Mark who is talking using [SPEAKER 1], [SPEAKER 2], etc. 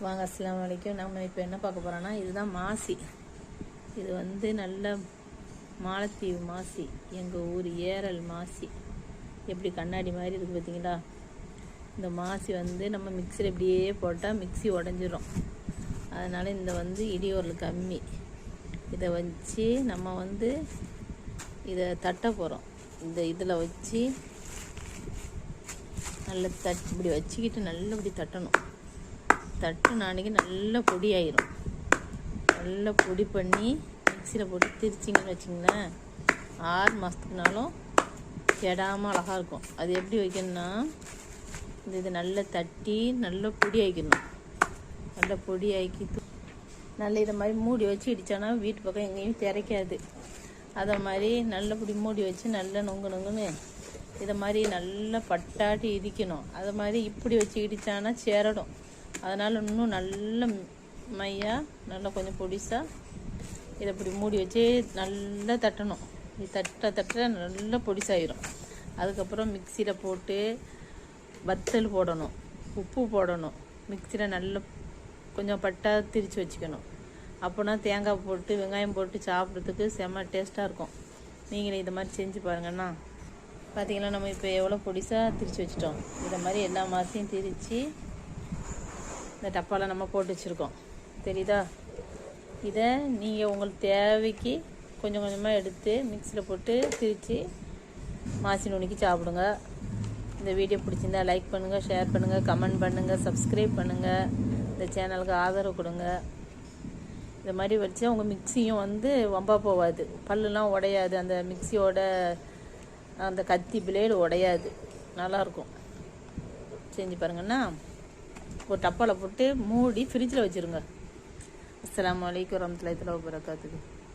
[SPEAKER 1] வாங்க, அஸ்ஸலாமு அலைக்கும். நம்ம இப்போ என்ன பார்க்க போகிறோன்னா, இதுதான் மாசி. இது வந்து நல்ல மாலத்தீவு மாசி, எங்கள் ஊர் ஏரல் மாசி. எப்படி கண்ணாடி மாதிரி இருக்குது பார்த்தீங்களா? இந்த மாசி வந்து நம்ம மிக்சியில் இப்படியே போட்டால் மிக்சி உடஞ்சிரும். அதனால் இந்த வந்து இடியோரில் கம்மி. இதை வச்சு நம்ம வந்து இதை தட்ட போகிறோம். இந்த இதில் வச்சு நல்ல இப்படி வச்சுக்கிட்டு நல்லபடி தட்டணும். தட்டுனான்னைக்கு நல்ல பொடி ஆயிரும். நல்லா பொடி பண்ணி மிக்சியில் போட்டு திரிச்சிங்கன்னு வச்சிங்களேன், 6 மாதத்துக்குனாலும் கெடாமல் அழகாக இருக்கும். அது எப்படி வைக்கணும்னா, இது நல்லா தட்டி நல்லா பொடி ஆக்கிடணும். நல்லா பொடி ஆக்கி நல்ல இதை மாதிரி மூடி வச்சு இடித்தானா வீட்டு பக்கம் எங்கேயும் திரைக்காது. அதை மாதிரி நல்லபடி மூடி வச்சு நல்லா நொங்குன்னு இதை மாதிரி நல்லா பட்டாட்டி இடிக்கணும். அதை மாதிரி இப்படி வச்சு இடித்தானா சேரடும். அதனால் இன்னும் நல்ல மையாக நல்லா கொஞ்சம் பொடிசாக இதை இப்படி மூடி வச்சு நல்லா தட்டணும். இது தட்ட நல்லா பொடிசாயிரும். அதுக்கப்புறம் மிக்சியில் போட்டு வத்தல் போடணும், உப்பு போடணும். மிக்சியில் நல்லா கொஞ்சம் பட்டா திரித்து வச்சுக்கணும். அப்போனா தேங்காய் போட்டு வெங்காயம் போட்டு சாப்பிட்றதுக்கு செம்ம டேஸ்ட்டாக இருக்கும். நீங்களே இதை மாதிரி செஞ்சு பாருங்கண்ணா. பார்த்திங்கன்னா, நம்ம இப்போ எவ்வளோ பொடிசாக திரித்து வச்சிட்டோம். இதை மாதிரி எல்லா மாசையும் திரித்து இந்த டப்பாவில் நம்ம போட்டு வச்சுருக்கோம். தெரியுதா? இதை நீங்கள் உங்களுக்கு தேவைக்கு கொஞ்சம் கொஞ்சமாக எடுத்து மிக்சியில் போட்டு திரித்து மாசி நுணுக்கி சாப்பிடுங்க. இந்த வீடியோ பிடிச்சிருந்தா லைக் பண்ணுங்கள், ஷேர் பண்ணுங்கள், கமெண்ட் பண்ணுங்கள், சப்ஸ்கிரைப் பண்ணுங்கள். இந்த சேனலுக்கு ஆதரவு கொடுங்க. இந்த மாதிரி வச்சு உங்கள் மிக்சியும் வந்து வம்பா போகாது, பல்லுலாம் உடையாது. அந்த மிக்சியோட அந்த கத்தி பிளேடு உடையாது, நல்லாயிருக்கும். செஞ்சு பாருங்கண்ணா. ஒரு டப்பாவில் போட்டு மூடி ஃப்ரிட்ஜில் வச்சுருங்க. அஸ்ஸலாமு அலைக்கும் வரஹ்மத்துல்லாஹி வபரகாத்துஹு.